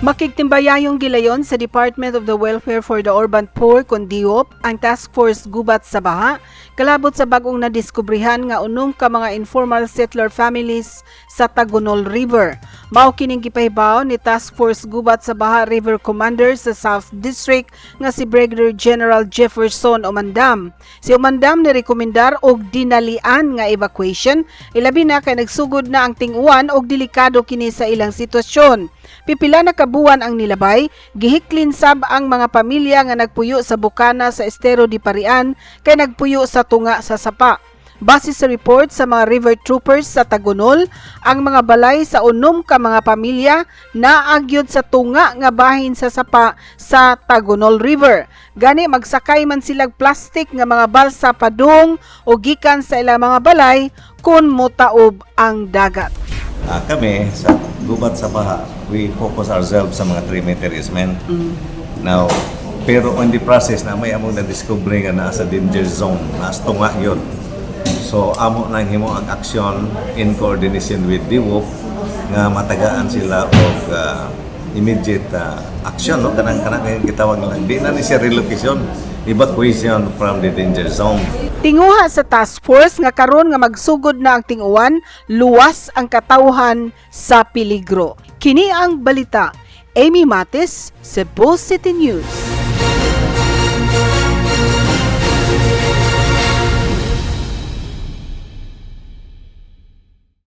Makigtimbayayong gilayon sa Department of the Welfare for the Urban Poor kun DIOP ang Task Force Gubat sa Baha kalabot sa bagong nadiskubrihan nga unom ka mga informal settler families sa Tagunol River. Mao kining gipahibaw ni Task Force Gubat sa Baha River Commander sa South District nga si Brigadier General Jefferson Omandam. Si Omandam nirekomendar og dinalian nga evacuation ilabi na kay nagsugod na ang ting-uwan og delikado kini sa ilang sitwasyon. Pipila na kabuan ang nilabay, gihiklin sab ang mga pamilya nga nagpuyo sa bukana sa Estero di Parian kay nagpuyo sa tunga sa sapa. Base sa report sa mga river troopers sa Tagunol, ang mga balay sa unom ka mga pamilya naagyod sa tunga nga bahin sa sapa sa Tagunol River. Gani magsakay man silag plastic nga mga balsa padung o gikan sa ilang mga balay kun motaob ang dagat. Kami sa Gubat sa Baha, we focus ourselves sa mga 3-meter easement. Now, pero on the process na may among na-discover nga naa sa danger zone, naas tunga yun. So, amo nang himo ang action in coordination with DIOP nga matagaan sila og immediate action, no? Kanang gitawag lang. Di na ni siya relocation, evacuation from the danger zone. Tinguha sa task force nga karon nga magsugod na ang ting-uwan, luwas ang katawhan sa peligro. Kini ang balita. Amy Matis, Cebu City News.